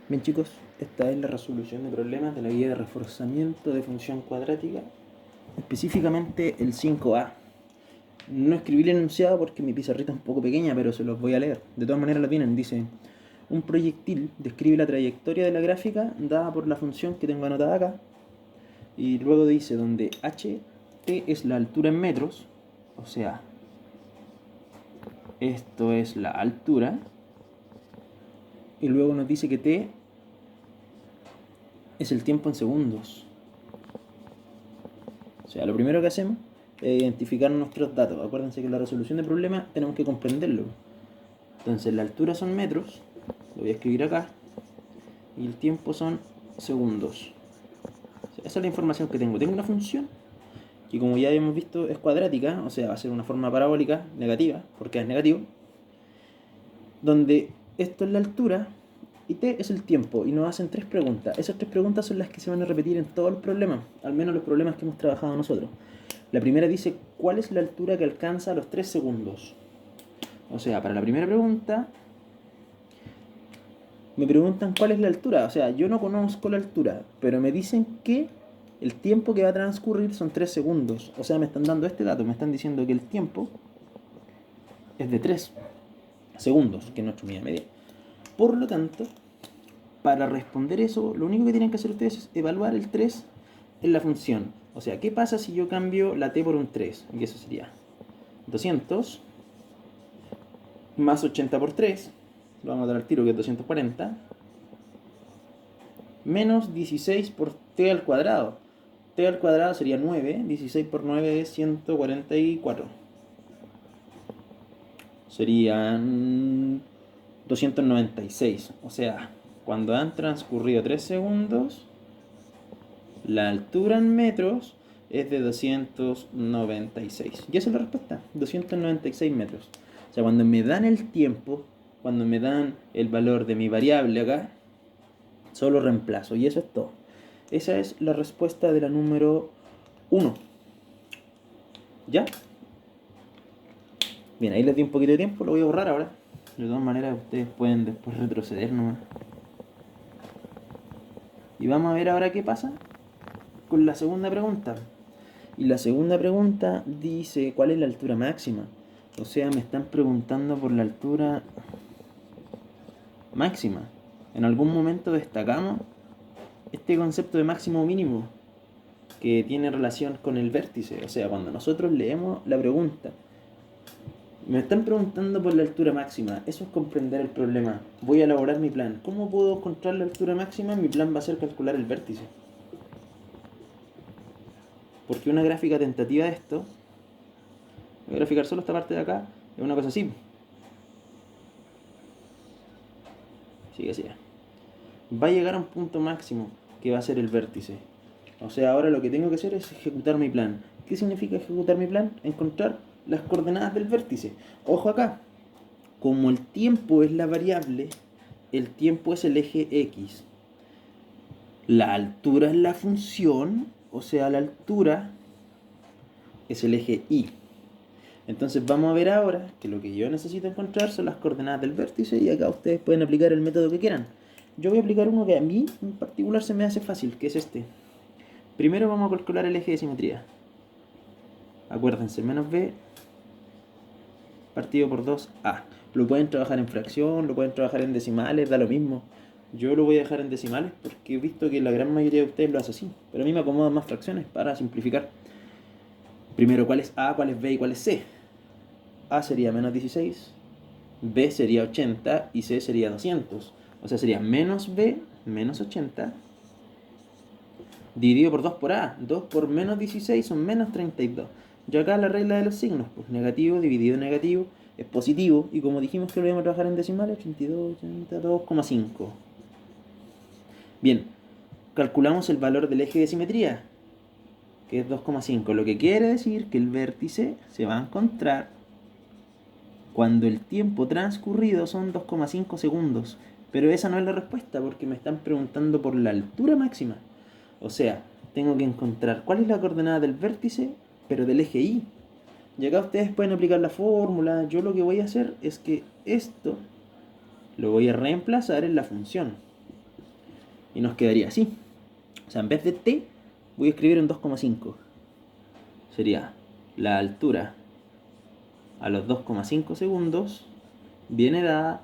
Bien chicos, esta es la resolución de problemas de la guía de reforzamiento de función cuadrática, específicamente el 5A. No escribí el enunciado porque mi pizarrita es un poco pequeña, pero se los voy a leer. De todas maneras lo tienen, dice: un proyectil describe la trayectoria de la gráfica dada por la función que tengo anotada acá. Y luego dice donde ht es la altura en metros, o sea, esto es la altura. Y luego nos dice que t es el tiempo en segundos. O sea, lo primero que hacemos es identificar nuestros datos. Acuérdense que en la resolución de problemas tenemos que comprenderlo. Entonces, la altura son metros, lo voy a escribir acá, y el tiempo son segundos. O sea, esa es la información que tengo. Tengo una función que, como ya hemos visto, es cuadrática, o sea, va a ser una forma parabólica negativa, porque es negativo, donde esto es la altura y t es el tiempo, y nos hacen tres preguntas. Esas tres preguntas son las que se van a repetir en todos los problemas, al menos los problemas que hemos trabajado nosotros. La primera dice: ¿cuál es la altura que alcanza a los 3 segundos? O sea, para la primera pregunta me preguntan cuál es la altura. O sea, yo no conozco la altura, pero me dicen que el tiempo que va a transcurrir son 3 segundos. O sea, me están dando este dato, me están diciendo que el tiempo es de 3 segundos, que es nuestra unidad media. Por lo tanto, para responder eso, lo único que tienen que hacer ustedes es evaluar el 3 en la función. O sea, ¿qué pasa si yo cambio la t por un 3? Y eso sería 200 más 80 por 3, lo vamos a dar al tiro que es 240, menos 16 por t al cuadrado. T al cuadrado sería 9, 16 por 9 es 144. Serían 296. O sea, cuando han transcurrido 3 segundos, la altura en metros es de 296. Y esa es la respuesta, 296 metros. O sea, cuando me dan el tiempo, cuando me dan el valor de mi variable acá, solo reemplazo. Y eso es todo. Esa es la respuesta de la número 1. ¿Ya? Bien, ahí les di un poquito de tiempo, lo voy a borrar ahora. De todas maneras, ustedes pueden después retroceder nomás. Y vamos a ver ahora qué pasa con la segunda pregunta. Y la segunda pregunta dice: ¿cuál es la altura máxima? O sea, me están preguntando por la altura máxima. En algún momento destacamos este concepto de máximo o mínimo que tiene relación con el vértice. O sea, cuando nosotros leemos la pregunta, me están preguntando por la altura máxima. Eso es comprender el problema. Voy a elaborar mi plan. ¿Cómo puedo encontrar la altura máxima? Mi plan va a ser calcular el vértice. Porque una gráfica tentativa de esto, voy a graficar solo esta parte de acá, es una cosa así. Sigue así. Va a llegar a un punto máximo que va a ser el vértice. O sea, ahora lo que tengo que hacer es ejecutar mi plan. ¿Qué significa ejecutar mi plan? Encontrar las coordenadas del vértice. Ojo acá, como el tiempo es la variable, el tiempo es el eje X. La altura es la función, o sea, la altura es el eje Y. Entonces vamos a ver ahora que lo que yo necesito encontrar son las coordenadas del vértice, y acá ustedes pueden aplicar el método que quieran. Yo voy a aplicar uno que a mí en particular se me hace fácil, que es este. Primero vamos a calcular el eje de simetría. Acuérdense, menos b partido por 2a. Lo pueden trabajar en fracción, lo pueden trabajar en decimales, da lo mismo. Yo lo voy a dejar en decimales porque he visto que la gran mayoría de ustedes lo hace así. Pero a mí me acomodan más fracciones para simplificar. Primero, ¿cuál es a, cuál es b y cuál es c? A sería menos 16, b sería 80 y c sería 200. O sea, sería menos b menos 80 dividido por 2 por a. 2 por menos 16 son menos 32. Y acá la regla de los signos, pues negativo dividido negativo es positivo, y como dijimos que lo íbamos a trabajar en decimales, 32, 82,5. Bien, calculamos el valor del eje de simetría, que es 2,5, lo que quiere decir que el vértice se va a encontrar cuando el tiempo transcurrido son 2,5 segundos. Pero esa no es la respuesta, porque me están preguntando por la altura máxima. O sea, tengo que encontrar cuál es la coordenada del vértice, pero del eje Y. Y acá ustedes pueden aplicar la fórmula. Yo lo que voy a hacer es que esto lo voy a reemplazar en la función. Y nos quedaría así. O sea, en vez de t, voy a escribir en 2,5. Sería la altura a los 2,5 segundos viene dada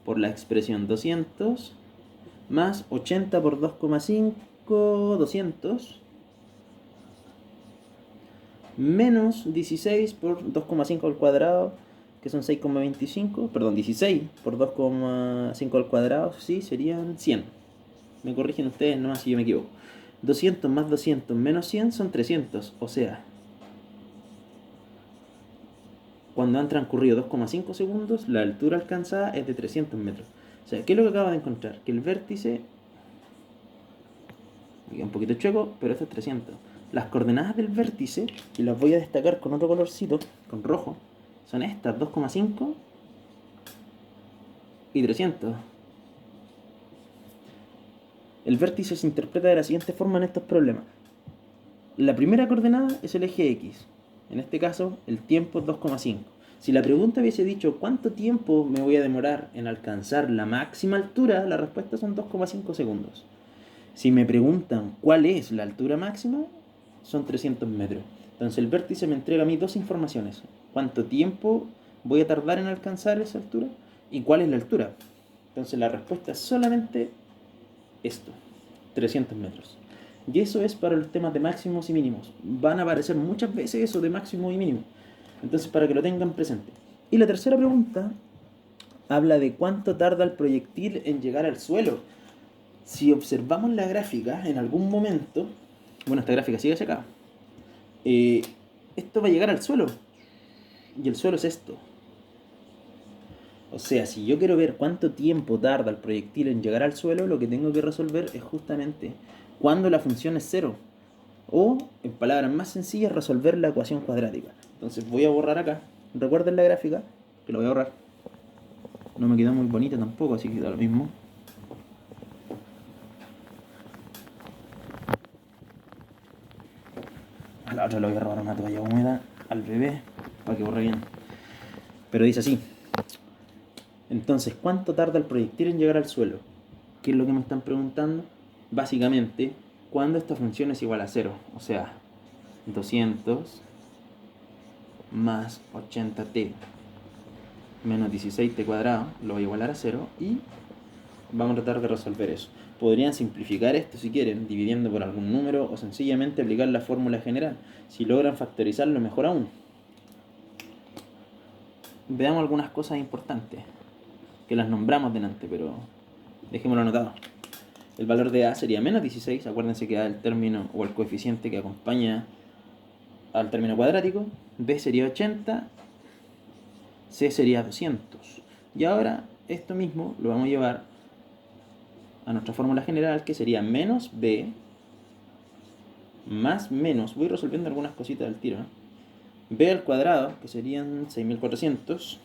por la expresión 200 más 80 por 2,5, 200, menos 16 por 2,5 al cuadrado, que son 6,25, perdón, 16 por 2,5 al cuadrado, sí, serían 100. Me corrigen ustedes nomás si yo me equivoco. 200 más 200 menos 100 son 300, o sea, cuando han transcurrido 2,5 segundos, la altura alcanzada es de 300 metros. O sea, ¿qué es lo que acabo de encontrar? Que el vértice, un poquito chueco, pero esto es 300. Las coordenadas del vértice, y las voy a destacar con otro colorcito, con rojo, son estas, 2,5 y 300. El vértice se interpreta de la siguiente forma en estos problemas. La primera coordenada es el eje X. En este caso, el tiempo es 2,5. Si la pregunta hubiese dicho ¿cuánto tiempo me voy a demorar en alcanzar la máxima altura? La respuesta son 2,5 segundos. Si me preguntan cuál es la altura máxima, son 300 metros. Entonces el vértice me entrega a mí dos informaciones. ¿Cuánto tiempo voy a tardar en alcanzar esa altura? ¿Y cuál es la altura? Entonces la respuesta es solamente esto, 300 metros. Y eso es para los temas de máximos y mínimos. Van a aparecer muchas veces eso de máximo y mínimo. Entonces, para que lo tengan presente. Y la tercera pregunta habla de cuánto tarda el proyectil en llegar al suelo. Si observamos la gráfica, en algún momento, bueno, esta gráfica sigue hacia acá, esto va a llegar al suelo. Y el suelo es esto. O sea, si yo quiero ver cuánto tiempo tarda el proyectil en llegar al suelo, lo que tengo que resolver es justamente cuando la función es cero. O, en palabras más sencillas, resolver la ecuación cuadrática. Entonces voy a borrar acá. Recuerden la gráfica, que lo voy a borrar. No me quedó muy bonita tampoco, así que da lo mismo. A la otra le voy a robar una toalla húmeda al bebé para que borre bien. Pero dice así. Entonces, ¿cuánto tarda el proyectil en llegar al suelo? ¿Qué es lo que me están preguntando? Básicamente, cuando esta función es igual a 0. O sea, 200 más 80t menos 16t cuadrado lo voy a igualar a 0 y vamos a tratar de resolver eso. Podrían simplificar esto si quieren, dividiendo por algún número o sencillamente aplicar la fórmula general. Si logran factorizarlo, mejor aún. Veamos algunas cosas importantes, que las nombramos delante, pero dejémoslo anotado. El valor de A sería menos 16, acuérdense que A es el término o el coeficiente que acompaña al término cuadrático. B sería 80, C sería 200. Y ahora esto mismo lo vamos a llevar a nuestra fórmula general, que sería menos B más menos, voy resolviendo algunas cositas del tiro, ¿no? B al cuadrado, que serían 6400,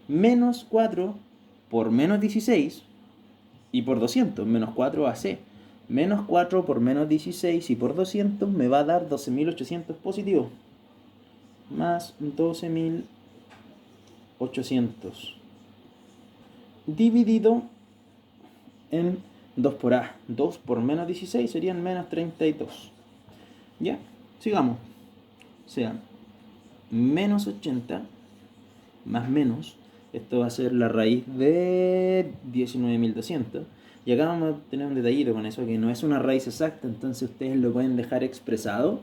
menos 4 por menos 16 y por 200, menos 4AC. Menos 4 por menos 16 y por 200 me va a dar 12.800 positivo. Más 12.800. Dividido en 2 por A. 2 por menos 16 serían menos 32. ¿Ya? Sigamos. O sea, menos 80 más menos. Esto va a ser la raíz de 19.200. Y acá vamos a tener un detallito con eso, que no es una raíz exacta, entonces ustedes lo pueden dejar expresado,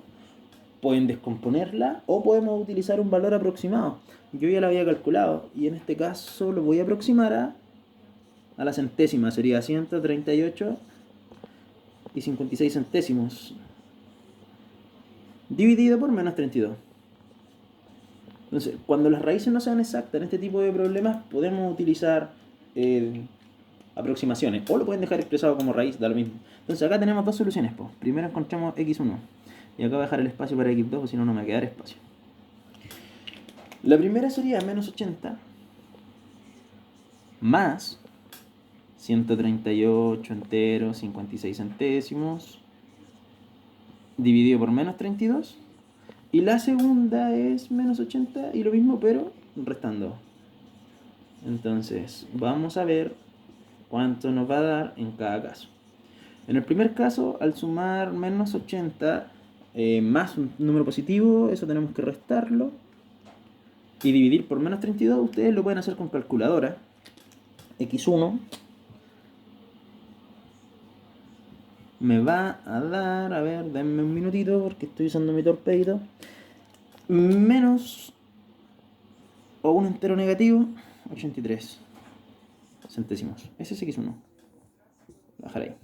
pueden descomponerla o podemos utilizar un valor aproximado. Yo ya lo había calculado y en este caso lo voy a aproximar a la centésima, sería 138 y 56 centésimos dividido por menos 32. Entonces, cuando las raíces no sean exactas en este tipo de problemas, podemos utilizar aproximaciones, o lo pueden dejar expresado como raíz, da lo mismo. Entonces acá tenemos dos soluciones, pues. Primero encontramos x1 y acá voy a dejar el espacio para x2, o si no, no me va a quedar espacio. La primera sería menos 80 más 138 enteros 56 centésimos dividido por menos 32. Y la segunda es menos 80 y lo mismo, pero restando. Entonces, vamos a ver cuánto nos va a dar en cada caso. En el primer caso, al sumar menos 80 más un número positivo, eso tenemos que restarlo y dividir por menos 32. Ustedes lo pueden hacer con calculadora. X1 me va a dar, a ver, denme un minutito porque estoy usando mi torpedito, menos o un entero negativo 83 centésimos. Ese es X1. Bajar ahí.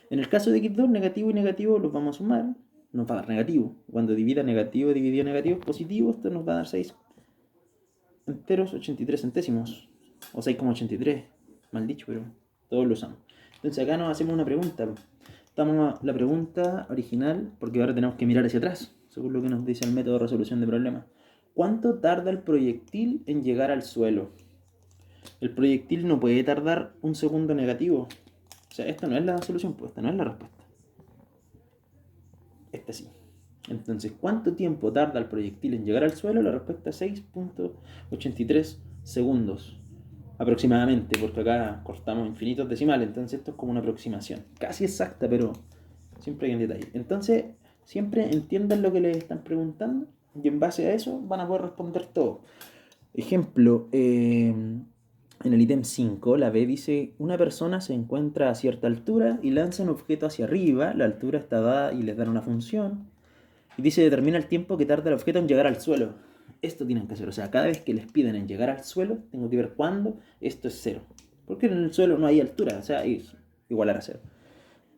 En el caso de X2, negativo y negativo los vamos a sumar. Nos va a dar negativo. Cuando divida negativo, dividido negativo es positivo. Esto nos va a dar 6 enteros 83 centésimos. O 6,83. Mal dicho, pero todos lo usamos. Entonces acá nos hacemos una pregunta. Estamos a la pregunta original, porque ahora tenemos que mirar hacia atrás, según lo que nos dice el método de resolución de problemas. ¿Cuánto tarda el proyectil en llegar al suelo? El proyectil no puede tardar un segundo negativo. O sea, esta no es la solución, pues esta no es la respuesta. Esta sí. Entonces, ¿cuánto tiempo tarda el proyectil en llegar al suelo? La respuesta es 6,83 segundos. Aproximadamente, porque acá cortamos infinitos decimales, entonces esto es como una aproximación. Casi exacta, pero siempre hay un detalle. Entonces, siempre entiendan lo que les están preguntando y en base a eso van a poder responder todo. Ejemplo, en el ítem 5, la B dice, una persona se encuentra a cierta altura y lanza un objeto hacia arriba, la altura está dada y les dan una función, y dice, determina el tiempo que tarda el objeto en llegar al suelo. Esto tienen que hacer, o sea, cada vez que les piden en llegar al suelo, tengo que ver cuándo esto es 0. Porque en el suelo no hay altura, o sea, es igualar a 0.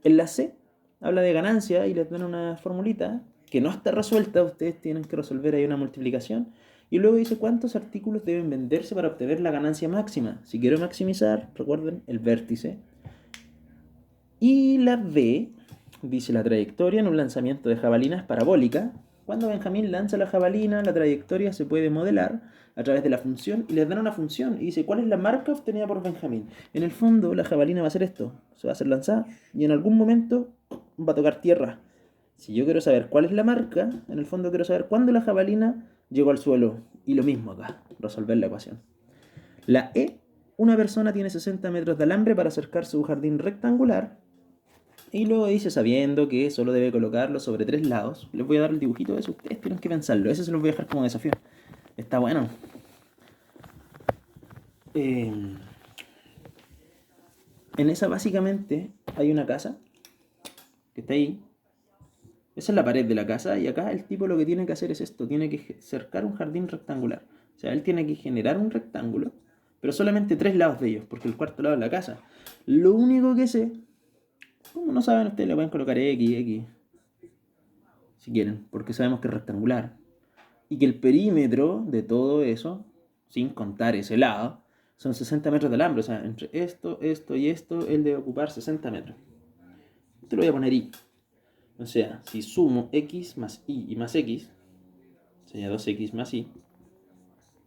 En la C, habla de ganancia y les dan una formulita que no está resuelta, ustedes tienen que resolver ahí una multiplicación. Y luego dice cuántos artículos deben venderse para obtener la ganancia máxima. Si quiero maximizar, recuerden el vértice. Y la B dice la trayectoria en un lanzamiento de jabalina es parabólica. Cuando Benjamín lanza la jabalina, la trayectoria se puede modelar a través de la función y les dan una función y dice cuál es la marca obtenida por Benjamín. En el fondo, la jabalina va a hacer esto: se va a hacer lanzada y en algún momento va a tocar tierra. Si yo quiero saber cuál es la marca, en el fondo quiero saber cuándo la jabalina llegó al suelo. Y lo mismo acá, resolver la ecuación. La E, una persona tiene 60 metros de alambre para acercarse a un jardín rectangular. Y luego dice, sabiendo que solo debe colocarlo sobre 3 lados. Les voy a dar el dibujito de eso, ustedes tienen que pensarlo. Ese se los voy a dejar como desafío. Está bueno. En esa básicamente hay una casa que está ahí. Esa es la pared de la casa y acá el tipo lo que tiene que hacer es esto. Tiene que cercar un jardín rectangular. O sea, él tiene que generar un rectángulo, pero solamente 3 lados de ellos, porque el cuarto lado es la casa. Lo único que sé, como no saben ustedes, le pueden colocar X, si quieren, porque sabemos que es rectangular. Y que el perímetro de todo eso, sin contar ese lado, son 60 metros de alambre. O sea, entre esto y esto, él debe ocupar 60 metros. Te lo voy a poner Y. O sea, si sumo X más Y y más X, sería 2X más Y,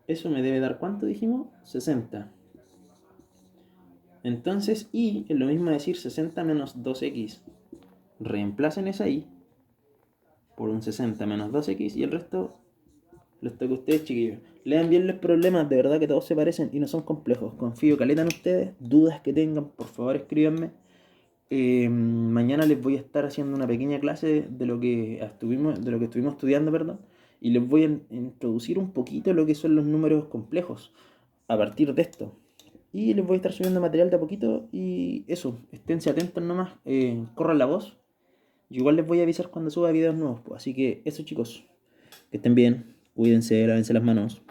eso me debe dar, ¿cuánto dijimos? 60. Entonces Y es lo mismo decir 60 menos 2X. Reemplacen esa Y por un 60 menos 2X y el resto les toca a ustedes, chiquillos. Lean bien los problemas, de verdad que todos se parecen y no son complejos. Confío caleta en ustedes. Dudas que tengan, por favor escríbanme. Mañana les voy a estar haciendo una pequeña clase de lo que estuvimos estudiando, perdón, y les voy a introducir un poquito lo que son los números complejos a partir de esto. Y les voy a estar subiendo material de a poquito y eso, esténse atentos nomás, corran la voz. Yo igual les voy a avisar cuando suba videos nuevos, pues. Así que eso, chicos, que estén bien, cuídense, lávense las manos.